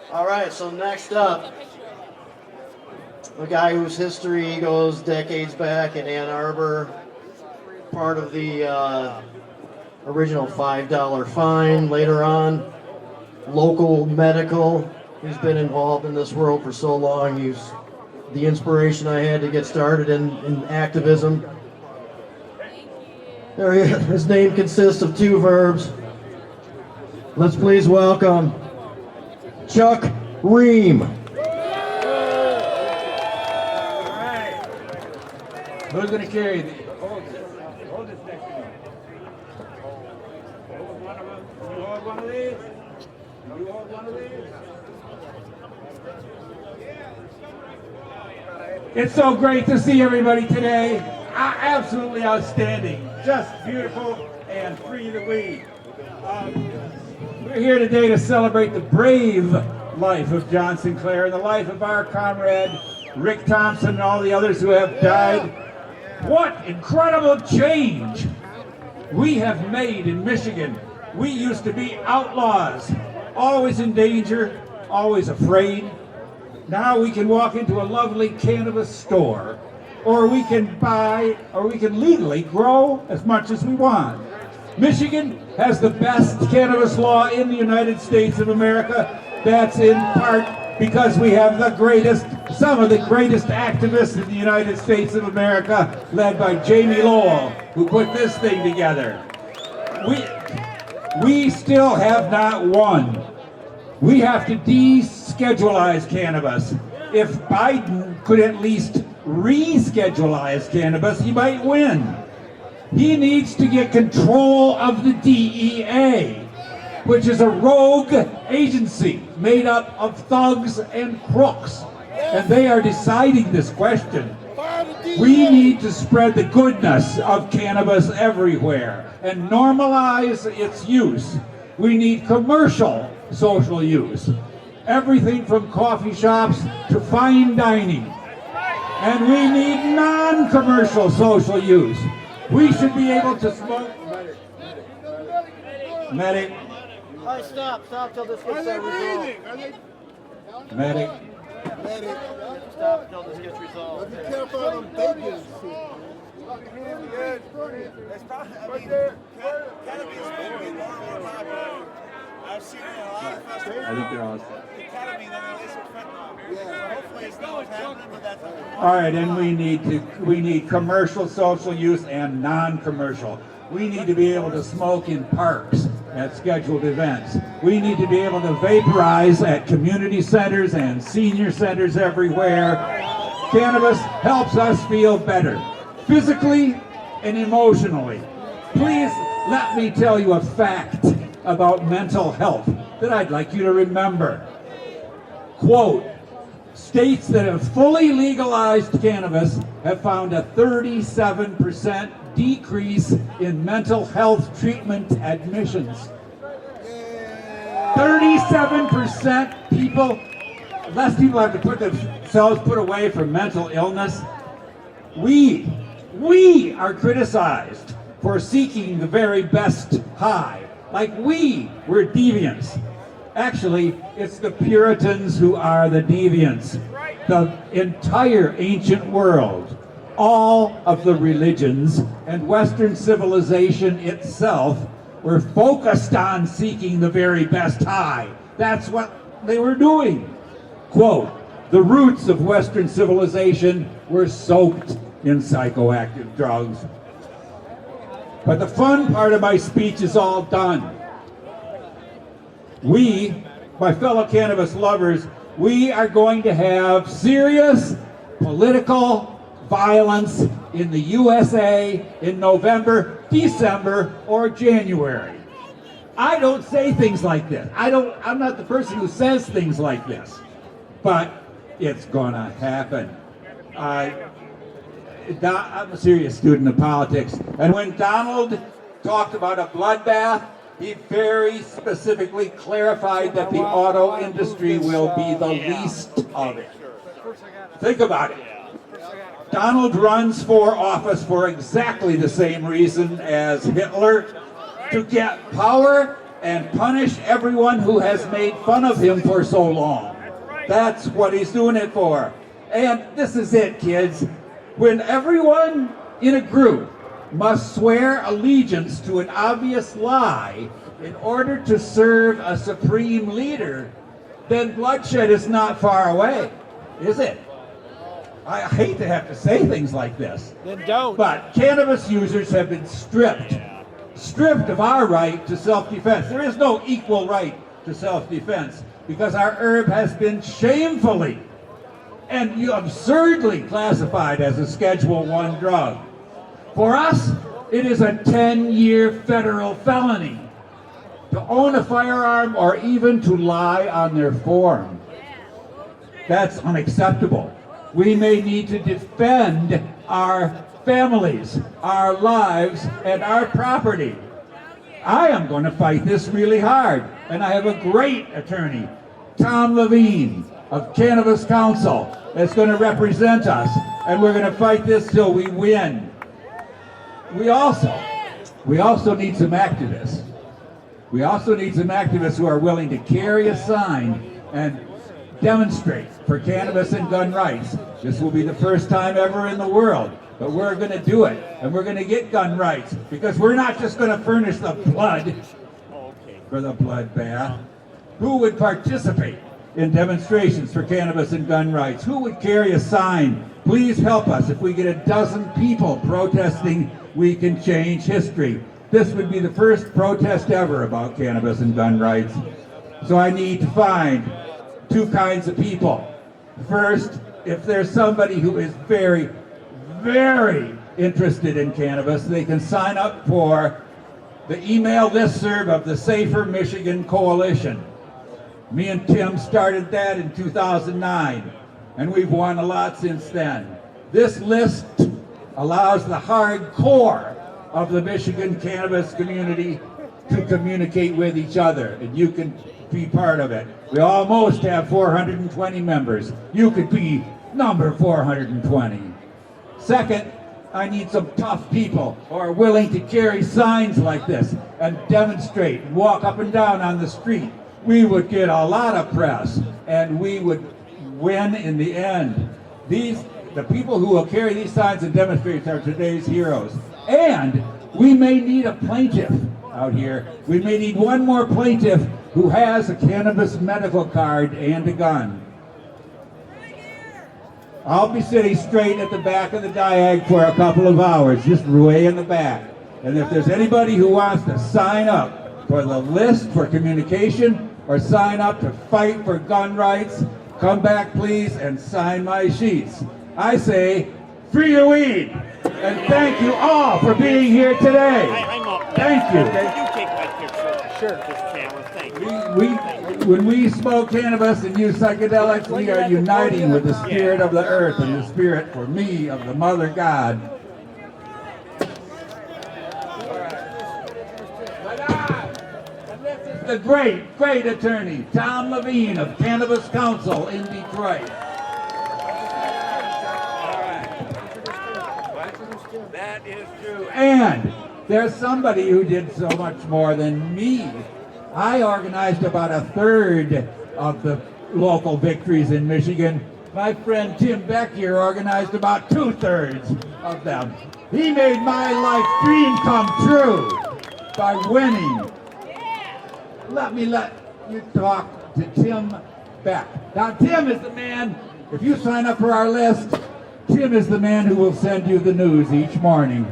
All right, so next up, a guy whose history goes decades back in Ann Arbor, part of the original $5 fine. Later on, local medical. He's been involved in this world for so long. He's the inspiration I had to get started in activism. There he is. His name consists of two verbs. Let's please welcome Chuck Ream. Who's going to carry these? Hold this next to me. Hold one of them. You hold one of these. You hold one of these. It's so great to see everybody today. Absolutely outstanding. Just beautiful and free to lead. We're here today to celebrate the brave life of John Sinclair and the life of our comrade Rick Thompson and all the others who have died. What incredible change we have made in Michigan. We used to be outlaws, always in danger, always afraid. Now we can walk into a lovely cannabis store, or we can buy, or we can legally grow as much as we want. Michigan has the best cannabis law in the United States of America. That's in part because we have the greatest, some of the greatest activists in the United States of America, led by Jamie Lowell, who put this thing together. We still have not won. We have to descheduleize cannabis. If Biden could at least rescheduleize cannabis, he might win. He needs to get control of the DEA, which is a rogue agency made up of thugs and crooks, and they are deciding this question. We need to spread the goodness of cannabis everywhere and normalize its use. We need commercial social use, everything from coffee shops to fine dining. And we need non-commercial social use. We should be able to smoke. Medic. All right, stop till this gets resolved. Medic. Stop till this gets resolved. Be careful of them babies. It's probably, I mean, cannabis may be more popular. I've seen it in a lot of festivals. I think they're all. Ketamine than it is with fentanyl. So hopefully it's not what's happening, but that's All right, and we need commercial social use and non-commercial. We need to be able to smoke in parks at scheduled events. We need to be able to vaporize at community centers and senior centers everywhere. Cannabis helps us feel better, physically and emotionally. Please let me tell you a fact about mental health that I'd like you to remember. Quote, states that have fully legalized cannabis have found a 37% decrease in mental health treatment admissions. 37% people, less people have to put themselves put away for mental illness. We are criticized for seeking the very best high, like we were deviants. Actually, it's the Puritans who are the deviants. The entire ancient world, all of the religions, and Western civilization itself were focused on seeking the very best high. That's what they were doing. Quote, the roots of Western civilization were soaked in psychoactive drugs. But the fun part of my speech is all done. We, my fellow cannabis lovers, we are going to have serious political violence in the USA in November, December, or January. I don't say things like this. I'm not the person who says things like this, but it's gonna happen. I'm a serious student of politics, and when Donald talked about a bloodbath, he very specifically clarified that the auto industry will be the least of it. Think about it. Donald runs for office for exactly the same reason as Hitler, to get power and punish everyone who has made fun of him for so long. That's what he's doing it for. And this is it, kids. When everyone in a group must swear allegiance to an obvious lie in order to serve a supreme leader, then bloodshed is not far away, is it? I hate to have to say things like this. Then don't. But cannabis users have been stripped of our right to self-defense. There is no equal right to self-defense because our herb has been shamefully and absurdly classified as a Schedule I drug. For us, it is a 10-year federal felony to own a firearm or even to lie on their form. That's unacceptable. We may need to defend our families, our lives, and our property. I am going to fight this really hard, and I have a great attorney, Tom Levine of Cannabis Council, that's going to represent us, and we're going to fight this till we win. We also need some activists. We also need some activists who are willing to carry a sign and demonstrate for cannabis and gun rights. This will be the first time ever in the world, but we're going to do it, and we're going to get gun rights, because we're not just going to furnish the blood for the bloodbath. Who would participate in demonstrations for cannabis and gun rights? Who would carry a sign? Please help us. If we get a dozen people protesting, we can change history. This would be the first protest ever about cannabis and gun rights. So I need to find two kinds of people. First, if there's somebody who is very, very interested in cannabis, they can sign up for the email listserv of the Safer Michigan Coalition. Me and Tim started that in 2009, and we've won a lot since then. This list allows the hardcore of the Michigan cannabis community to communicate with each other, and you can be part of it. We almost have 420 members. You could be number 420. Second, I need some tough people who are willing to carry signs like this and demonstrate and walk up and down on the street. We would get a lot of press, and we would win in the end. The people who will carry these signs and demonstrate are today's heroes. And we may need a plaintiff out here. We may need one more plaintiff who has a cannabis medical card and a gun. I'll be sitting straight at the back of the Diag for a couple of hours, just way in the back. And if there's anybody who wants to sign up for the list for communication or sign up to fight for gun rights, come back please and sign my sheets. I say, free the weed! And thank you all for being here today. Thank you. You take my picture. Sure. This camera. Thank you. When we smoke cannabis and use psychedelics, we are uniting with the spirit of the earth and the spirit, for me, of the Mother God. And this is the great, great attorney, Tom Levine of Cannabis Council in Detroit. That is true. And there's somebody who did so much more than me. I organized about a third of the local victories in Michigan. My friend Tim Beck here organized about 2/3 of them. He made my life dream come true by winning. Let you talk to Tim Beck. Now Tim is the man, if you sign up for our list, Tim is the man who will send you the news each morning.